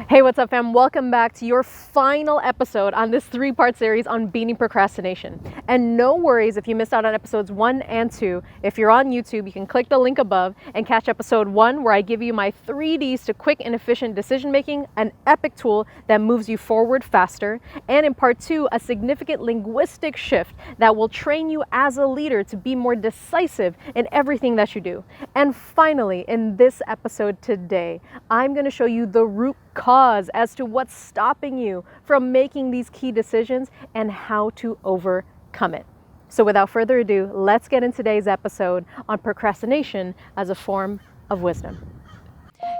Hey, what's up, fam? Welcome back to your final episode on this 3-part series on beating procrastination. And no worries if you missed out on episodes 1 and 2. If you're on YouTube, you can click the link above and catch episode 1, where I give you my 3 Ds to quick and efficient decision making, an epic tool that moves you forward faster. And in part 2, a significant linguistic shift that will train you as a leader to be more decisive in everything that you do. And finally, in this episode today, I'm going to show you the root cause as to what's stopping you from making these key decisions and how to overcome it. So without further ado, let's get into today's episode on procrastination as a form of wisdom.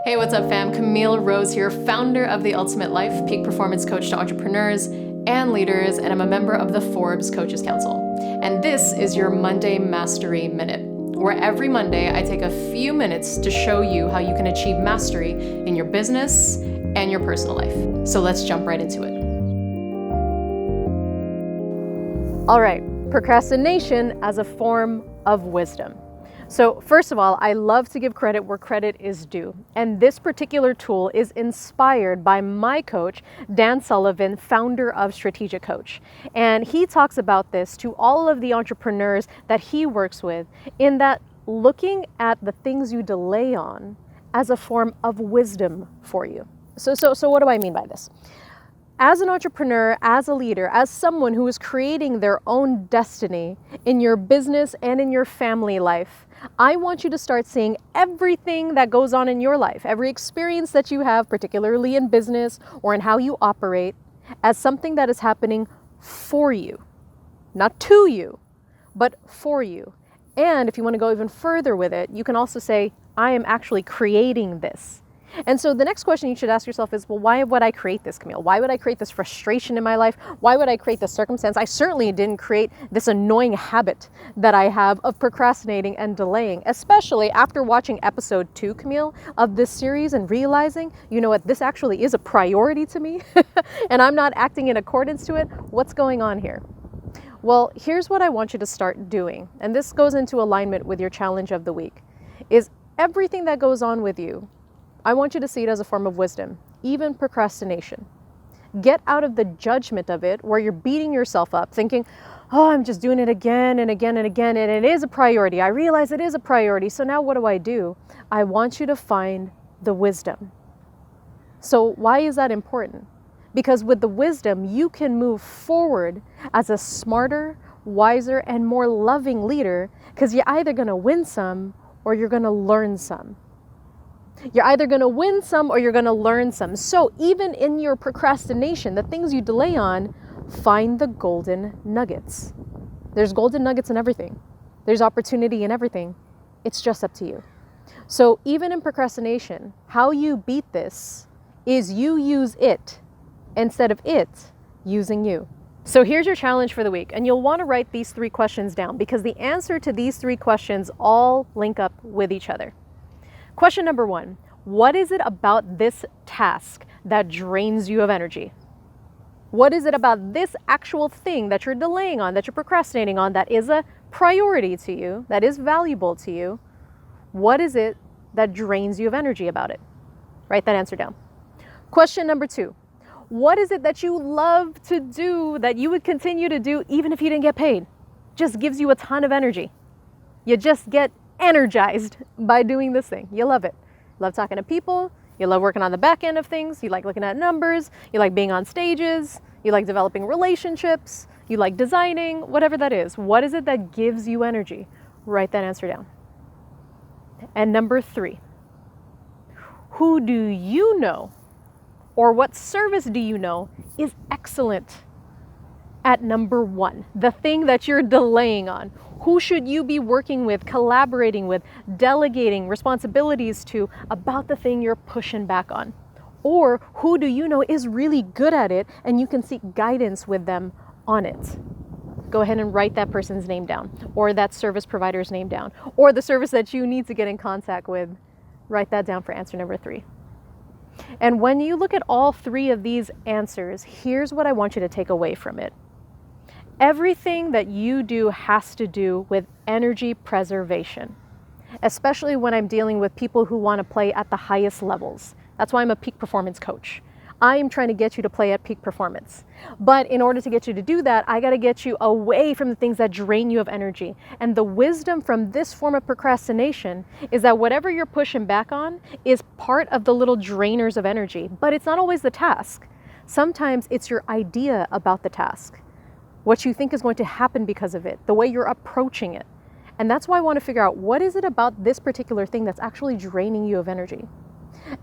Hey, what's up, fam? Kamille Rose here, founder of The Ultimate Life, peak performance coach to entrepreneurs and leaders, and I'm a member of the Forbes Coaches Council. And this is your Monday Mastery Minute, where every Monday I take a few minutes to show you how you can achieve mastery in your business and your personal life. So let's jump right into it. All right, procrastination as a form of wisdom. So first of all, I love to give credit where credit is due. And this particular tool is inspired by my coach, Dan Sullivan, founder of Strategic Coach. And he talks about this to all of the entrepreneurs that he works with, in that looking at the things you delay on as a form of wisdom for you. So what do I mean by this? As an entrepreneur, as a leader, as someone who is creating their own destiny in your business and in your family life, I want you to start seeing everything that goes on in your life, every experience that you have, particularly in business or in how you operate, as something that is happening for you. Not to you, but for you. And if you want to go even further with it, you can also say, I am actually creating this. And so the next question you should ask yourself is, well, why would I create this, Kamille? Why would I create this frustration in my life? Why would I create this circumstance? I certainly didn't create this annoying habit that I have of procrastinating and delaying, especially after watching episode 2, Kamille, of this series and realizing, you know what, this actually is a priority to me and I'm not acting in accordance to it. What's going on here? Well, here's what I want you to start doing. And this goes into alignment with your challenge of the week, is everything that goes on with you, I want you to see it as a form of wisdom, even procrastination. Get out of the judgment of it where you're beating yourself up thinking, oh, I'm just doing it again and again and again, and it is a priority. I realize it is a priority. So now what do? I want you to find the wisdom. So why is that important? Because with the wisdom, you can move forward as a smarter, wiser, and more loving leader, because you're either going to win some or you're going to learn some. You're either going to win some or you're going to learn some. So even in your procrastination, the things you delay on, find the golden nuggets. There's golden nuggets in everything. There's opportunity in everything. It's just up to you. So even in procrastination, how you beat this is you use it instead of it using you. So here's your challenge for the week. And you'll want to write these 3 questions down, because the answer to these 3 questions all link up with each other. Question number 1, what is it about this task that drains you of energy? What is it about this actual thing that you're delaying on, that you're procrastinating on, that is a priority to you, that is valuable to you? What is it that drains you of energy about it? Write that answer down. Question number 2, what is it that you love to do that you would continue to do even if you didn't get paid? Just gives you a ton of energy. You just get energized by doing this thing. You love it. You love talking to people. You love working on the back end of things. You like looking at numbers. You like being on stages. You like developing relationships. You like designing, whatever that is. What is it that gives you energy? Write that answer down. And number 3, who do you know, or what service do you know is excellent at number 1, the thing that you're delaying on? Who should you be working with, collaborating with, delegating responsibilities to about the thing you're pushing back on? Or who do you know is really good at it and you can seek guidance with them on it? Go ahead and write that person's name down, or that service provider's name down, or the service that you need to get in contact with. Write that down for answer number 3. And when you look at all 3 of these answers, here's what I want you to take away from it. Everything that you do has to do with energy preservation, especially when I'm dealing with people who want to play at the highest levels. That's why I'm a peak performance coach. I'm trying to get you to play at peak performance. But in order to get you to do that, I got to get you away from the things that drain you of energy. And the wisdom from this form of procrastination is that whatever you're pushing back on is part of the little drainers of energy, but it's not always the task. Sometimes it's your idea about the task, what you think is going to happen because of it, the way you're approaching it. And that's why I want to figure out, what is it about this particular thing that's actually draining you of energy?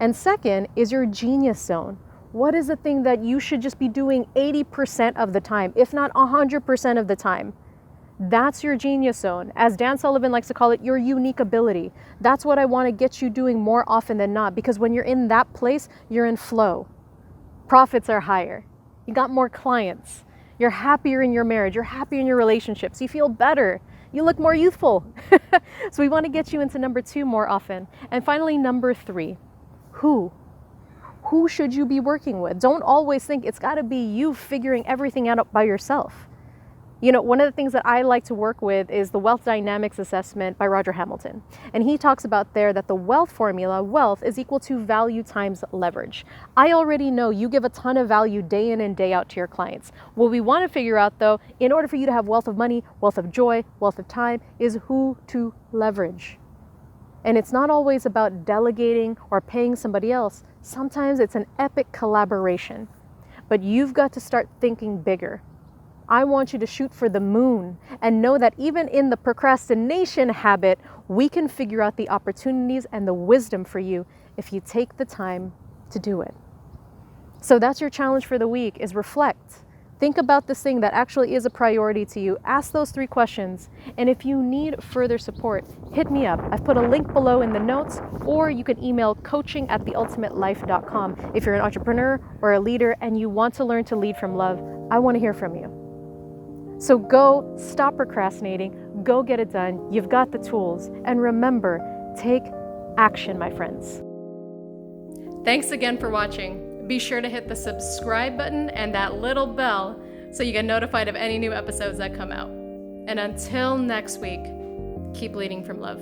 And second is your genius zone. What is the thing that you should just be doing 80% of the time, if not 100% of the time? That's your genius zone. As Dan Sullivan likes to call it, your unique ability. That's what I want to get you doing more often than not, because when you're in that place, you're in flow. Profits are higher. You got more clients. You're happier in your marriage. You're happier in your relationships. You feel better. You look more youthful. So we want to get you into number 2 more often. And finally, number 3, who? Who should you be working with? Don't always think it's got to be you figuring everything out by yourself. You know, one of the things that I like to work with is the Wealth Dynamics Assessment by Roger Hamilton. And he talks about there that the wealth formula, wealth is equal to value times leverage. I already know you give a ton of value day in and day out to your clients. What we want to figure out though, in order for you to have wealth of money, wealth of joy, wealth of time, is who to leverage. And it's not always about delegating or paying somebody else. Sometimes it's an epic collaboration. But you've got to start thinking bigger. I want you to shoot for the moon and know that even in the procrastination habit, we can figure out the opportunities and the wisdom for you if you take the time to do it. So that's your challenge for the week, is reflect. Think about this thing that actually is a priority to you. Ask those 3 questions. And if you need further support, hit me up. I've put a link below in the notes, or you can email coaching@theultimatelife.com. If you're an entrepreneur or a leader and you want to learn to lead from love, I want to hear from you. So go stop procrastinating, go get it done. You've got the tools. And remember, take action, my friends. Thanks again for watching. Be sure to hit the subscribe button and that little bell so you get notified of any new episodes that come out. And until next week, keep leading from love.